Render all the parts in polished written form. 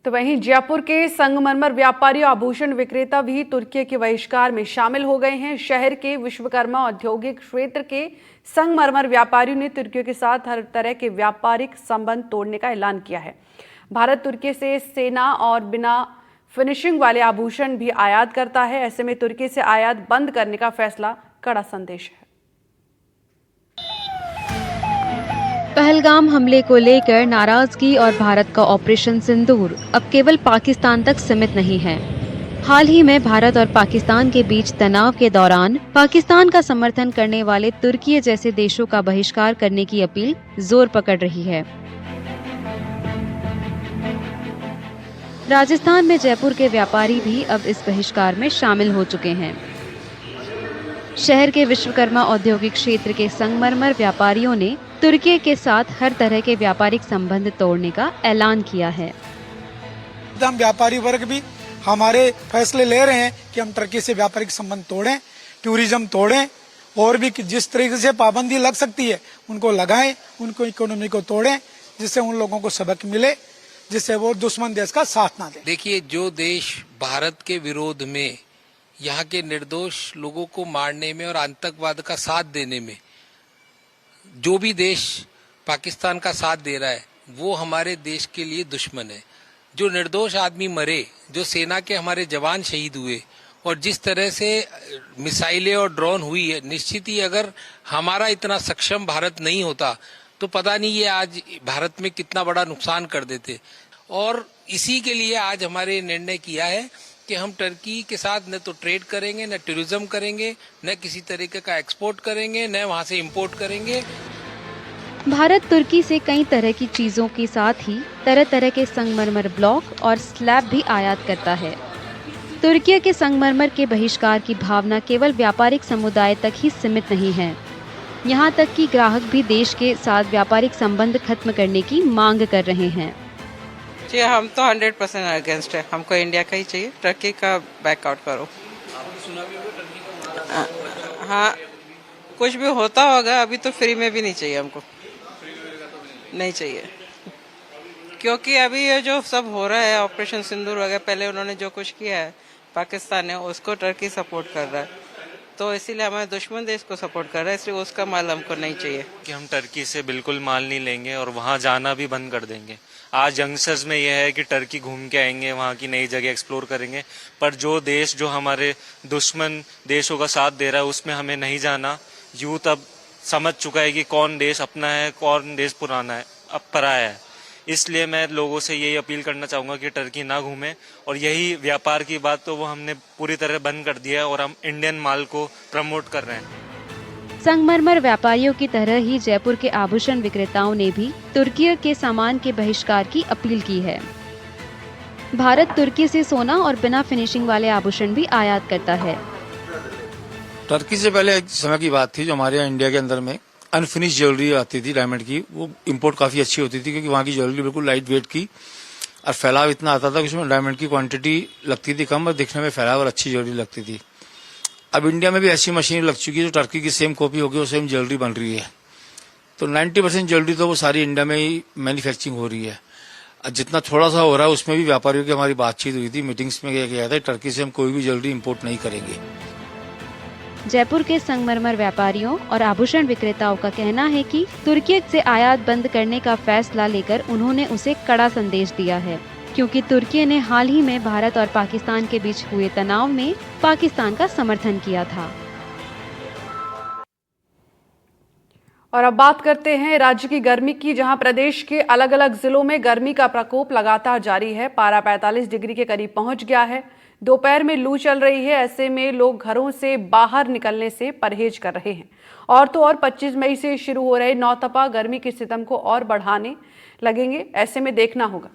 तो वहीं जयपुर के संगमरमर व्यापारी और आभूषण विक्रेता भी तुर्की के बहिष्कार में शामिल हो गए हैं। शहर के विश्वकर्मा औद्योगिक क्षेत्र के संगमरमर व्यापारियों ने तुर्की के साथ हर तरह के व्यापारिक संबंध तोड़ने का ऐलान किया है। भारत तुर्की से सेना और बिना फिनिशिंग वाले आभूषण भी आयात करता है। ऐसे में तुर्की से आयात बंद करने का फैसला कड़ा संदेश है। पहलगाम हमले को लेकर नाराजगी और भारत का ऑपरेशन सिंदूर अब केवल पाकिस्तान तक सीमित नहीं है। हाल ही में भारत और पाकिस्तान के बीच तनाव के दौरान पाकिस्तान का समर्थन करने वाले तुर्की जैसे देशों का बहिष्कार करने की अपील जोर पकड़ रही है। राजस्थान में जयपुर के व्यापारी भी अब इस बहिष्कार में शामिल हो चुके हैं। शहर के विश्वकर्मा औद्योगिक क्षेत्र के संगमरमर व्यापारियों ने तुर्की के साथ हर तरह के व्यापारिक संबंध तोड़ने का ऐलान किया है। हम व्यापारी वर्ग भी हमारे फैसले ले रहे हैं कि हम तुर्की से व्यापारिक संबंध तोड़ें, टूरिज्म तोड़ें और भी जिस तरीके से पाबंदी लग सकती है उनको लगाएं, उनको इकोनॉमी को तोड़ें, जिससे उन लोगों को सबक मिले, जिससे वो दुश्मन देश का साथ ना दें। देखिए, जो देश भारत के विरोध में, यहाँ के निर्दोष लोगों को मारने में और आतंकवाद का साथ देने में जो भी देश पाकिस्तान का साथ दे रहा है वो हमारे देश के लिए दुश्मन है। जो निर्दोष आदमी मरे, जो सेना के हमारे जवान शहीद हुए और जिस तरह से मिसाइलें और ड्रोन हुई है, निश्चित ही अगर हमारा इतना सक्षम भारत नहीं होता तो पता नहीं ये आज भारत में कितना बड़ा नुकसान कर देते। और इसी के लिए आज हमारे निर्णय किया है कि हम तुर्की के साथ न तो ट्रेड करेंगे, न टूरिज्म करेंगे, न किसी तरीके का एक्सपोर्ट करेंगे, न वहां से इंपोर्ट करेंगे। भारत तुर्की से कई तरह की चीजों के साथ ही तरह तरह के संगमरमर ब्लॉक और स्लैब भी आयात करता है। तुर्की के संगमरमर के बहिष्कार की भावना केवल व्यापारिक समुदाय तक ही सीमित नहीं है। यहाँ तक कि ग्राहक भी देश के साथ व्यापारिक संबंध खत्म करने की मांग कर रहे हैं। जी, हम तो 100% अगेंस्ट है। हमको इंडिया का ही चाहिए, तुर्की का बैकआउट करो। हाँ, कुछ भी होता होगा, अभी तो फ्री में भी नहीं चाहिए हमको, नहीं चाहिए। क्योंकि अभी ये जो सब हो रहा है, ऑपरेशन सिंदूर वगैरह, पहले उन्होंने जो कुछ किया है पाकिस्तान ने, उसको तुर्की सपोर्ट कर रहा है, तो इसीलिए हमारे दुश्मन देश को सपोर्ट कर रहा है, इसलिए उसका माल हमको नहीं चाहिए। कि हम तुर्की से बिल्कुल माल नहीं लेंगे और वहाँ जाना भी बंद कर देंगे। आज यंगस्टर्स में यह है कि तुर्की घूम के आएंगे, वहाँ की नई जगह एक्सप्लोर करेंगे, पर जो देश जो हमारे दुश्मन देशों का साथ दे रहा है उसमें हमें नहीं जाना। यूथ अब समझ चुका है कि कौन देश अपना है, कौन देश पुराना है, अब पराया है। इसलिए मैं लोगों से यही अपील करना चाहूँगा कि तुर्की ना घूमें। और यही व्यापार की बात तो वो हमने पूरी तरह बंद कर दिया है और हम इंडियन माल को प्रमोट कर रहे हैं। संगमरमर व्यापारियों की तरह ही जयपुर के आभूषण विक्रेताओं ने भी तुर्की के सामान के बहिष्कार की अपील की है। भारत तुर्की से सोना और बिना फिनिशिंग वाले आभूषण भी आयात करता है। तुर्की से पहले एक समय की बात थी, जो हमारे यहाँ इंडिया के अंदर में अनफिनिश ज्वेलरी आती थी डायमंड की, वो इंपोर्ट काफी अच्छी होती थी क्योंकि वहाँ की ज्वेलरी बिल्कुल लाइट वेट की और फैलाव इतना आता था कि उसमें डायमंड की क्वांटिटी लगती थी कम और दिखने में फैलाव और अच्छी ज्वेलरी लगती थी। अब इंडिया में भी ऐसी मशीन लग चुकी है जो तुर्की की सेम कॉपी होगी और सेम ज्वेलरी बन रही है। तो 90% ज्वेलरी तो वो सारी इंडिया में ही मैन्युफैक्चरिंग हो रही है। जितना थोड़ा सा हो रहा है उसमें भी व्यापारियों की हमारी बातचीत हुई थी, मीटिंग्स में गया था, तुर्की से हम कोई भी ज्वेलरी इंपोर्ट नहीं करेंगे। जयपुर के संगमरमर व्यापारियों और आभूषण विक्रेताओं का कहना है कि तुर्की से आयात बंद करने का फैसला लेकर उन्होंने उसे कड़ा संदेश दिया है, क्योंकि तुर्की ने हाल ही में भारत और पाकिस्तान के बीच हुए तनाव में पाकिस्तान का समर्थन किया था। और अब बात करते हैं राज्य की गर्मी की, जहां प्रदेश के अलग अलग जिलों में गर्मी का प्रकोप लगातार जारी है। पारा 45 डिग्री के करीब पहुंच गया है। दोपहर में लू चल रही है। ऐसे में लोग घरों से बाहर निकलने से परहेज कर रहे हैं। और तो और 25 मई से शुरू हो रहे नौतपा गर्मी के सितम को और बढ़ाने लगेंगे। ऐसे में देखना होगा।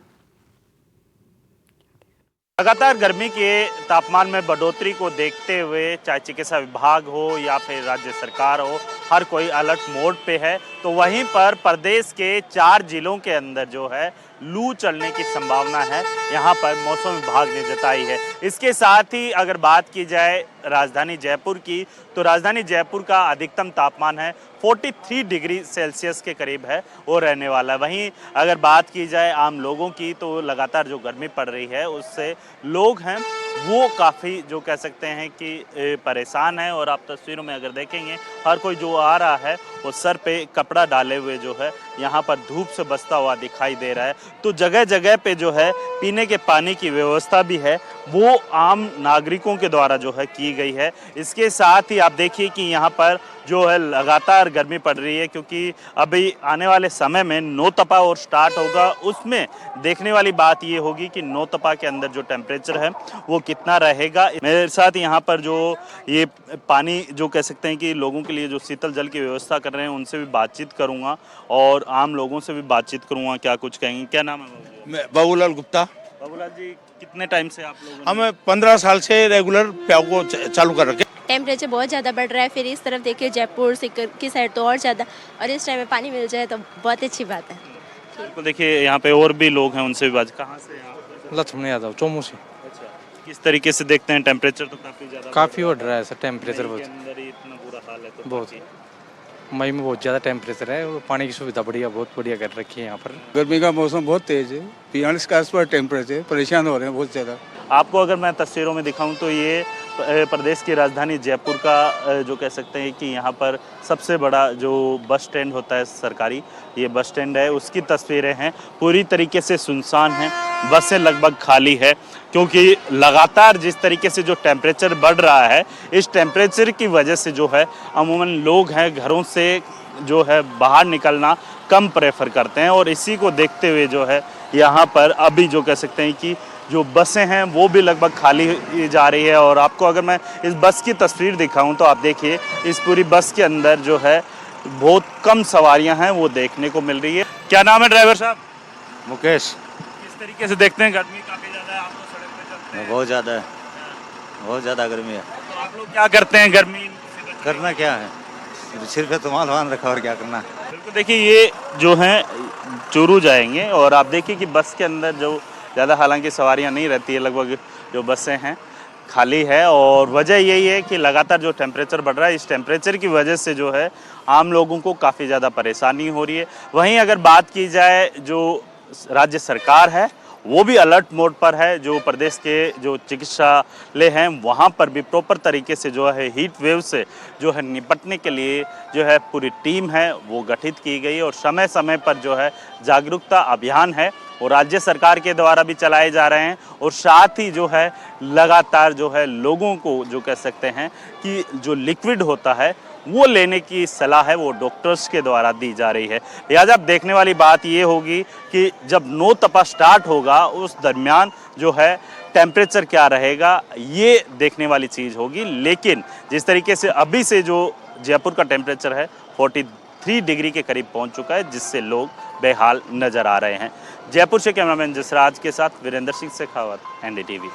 लगातार गर्मी के तापमान में बढ़ोतरी को देखते हुए चाहे चिकित्सा विभाग हो या फिर राज्य सरकार हो, हर कोई अलर्ट मोड पे है। तो वहीं पर प्रदेश के 4 जिलों के अंदर जो है लू चलने की संभावना है, यहाँ पर मौसम विभाग ने जताई है। इसके साथ ही अगर बात की जाए राजधानी जयपुर की, तो राजधानी जयपुर का अधिकतम तापमान है 43 डिग्री सेल्सियस के करीब है वो रहने वाला है। वहीं अगर बात की जाए आम लोगों की, तो लगातार जो गर्मी पड़ रही है उससे लोग हैं वो काफ़ी जो कह सकते हैं कि परेशान है। और आप तस्वीरों में अगर देखेंगे, हर कोई जो आ रहा है वो सर पे कपड़ा डाले हुए जो है यहाँ पर धूप से बचता हुआ दिखाई दे रहा है। तो जगह जगह पे जो है पीने के पानी की व्यवस्था भी है वो आम नागरिकों के द्वारा जो है की गई है। इसके साथ ही आप देखिए कि यहाँ पर जो है लगातार गर्मी पड़ रही है, क्योंकि अभी आने वाले समय में नौतपा और स्टार्ट होगा। उसमें देखने वाली बात ये होगी कि नौतपा के अंदर जो टेम्परेचर है वो कितना रहेगा। मेरे साथ यहाँ पर जो ये पानी जो कह सकते हैं कि लोगों के लिए जो शीतल जल की व्यवस्था कर रहे हैं उनसे भी बातचीत करूँगा और आम लोगों से भी बातचीत करूँगा, क्या कुछ कहेंगे। क्या नाम है बाबू? मैं बाबूलाल गुप्ता। बाबूलाल जी, कितने टाइम से आप लोग? हम 15 साल से रेगुलर प्याऊ को चालू कर रखे। टेम्परेचर बहुत ज़्यादा बढ़ रहा है, फिर इस तरफ देखिए जयपुर सिक्कर की साइड तो और ज़्यादा, और इस टाइम में पानी मिल जाए तो बहुत अच्छी बात है। तो देखिए यहाँ पे और भी लोग हैं, उनसे भी बात। कहाँ से हैं आप? लक्ष्मण यादव, चोमू से। अच्छा, किस तरीके से देखते हैं? टेम्परेचर तो काफ़ी ज़्यादा काफ़ी बढ़ रहा है सर टेम्परेचर, मई बहुत के अंदर ही इतना बुरा हाल है तो बहुत काफ़ी। मई में बहुत ज़्यादा टेम्परेचर है और पानी की सुविधा बढ़िया, बहुत बढ़िया कर रखी है यहाँ पर। गर्मी का मौसम बहुत तेज है, 42 के आसपास टेम्परेचर, परेशान हो रहे हैं बहुत ज़्यादा। आपको अगर मैं तस्वीरों में दिखाऊं तो ये प्रदेश की राजधानी जयपुर का जो कह सकते हैं कि यहाँ पर सबसे बड़ा जो बस स्टैंड होता है सरकारी, ये बस स्टैंड है, उसकी तस्वीरें हैं। पूरी तरीके से सुनसान है, बसें लगभग खाली है, क्योंकि लगातार जिस तरीके से जो टेम्परेचर बढ़ रहा है, इस टेम्परेचर की वजह से जो है अमूमन लोग हैं घरों से जो है बाहर निकलना कम प्रेफर करते हैं। और इसी को देखते हुए जो है यहाँ पर अभी जो कह सकते हैं कि जो बसें हैं वो भी लगभग खाली जा रही है। और आपको अगर मैं इस बस की तस्वीर दिखाऊं तो आप देखिए इस पूरी बस के अंदर जो है बहुत कम सवारियां हैं वो देखने को मिल रही है। क्या नाम है ड्राइवर साहब? मुकेश। किस तरीके से देखते हैं? गर्मी काफ़ी ज़्यादा है, आप तो सड़क पे चलते हैं। बहुत ज़्यादा है, बहुत ज़्यादा गर्मी है। तो आप लोग क्या करते हैं गर्मी से बचने? करना क्या है, सिर पे तो माल रखा और क्या करना। बिल्कुल, देखिए ये जो हैं चूरू जाएंगे और आप देखिए कि बस के अंदर जो ज़्यादा हालांकि सवारियां नहीं रहती है, लगभग जो बसें हैं खाली है। और वजह यही है कि लगातार जो टेम्परेचर बढ़ रहा है, इस टेम्परेचर की वजह से जो है आम लोगों को काफ़ी ज़्यादा परेशानी हो रही है। वहीं अगर बात की जाए जो राज्य सरकार है वो भी अलर्ट मोड पर है। जो प्रदेश के जो चिकित्सालय हैं वहाँ पर भी प्रॉपर तरीके से जो है हीट वेव से जो है निपटने के लिए जो है पूरी टीम है वो गठित की गई। और समय समय पर जो है जागरूकता अभियान है वो राज्य सरकार के द्वारा भी चलाए जा रहे हैं। और साथ ही जो है लगातार जो है लोगों को जो कह सकते हैं कि जो लिक्विड होता है वो लेने की सलाह है वो डॉक्टर्स के द्वारा दी जा रही है। लिहाजा अब देखने वाली बात ये होगी कि जब नौतपा स्टार्ट होगा उस दरमियान जो है टेम्परेचर क्या रहेगा, ये देखने वाली चीज़ होगी। लेकिन जिस तरीके से अभी से जो जयपुर का टेम्परेचर है 43 डिग्री के करीब पहुंच चुका है, जिससे लोग बेहाल नज़र आ रहे हैं। जयपुर से कैमरामैन जसराज के साथ वीरेंद्र सिंह शेखावत, NDTV।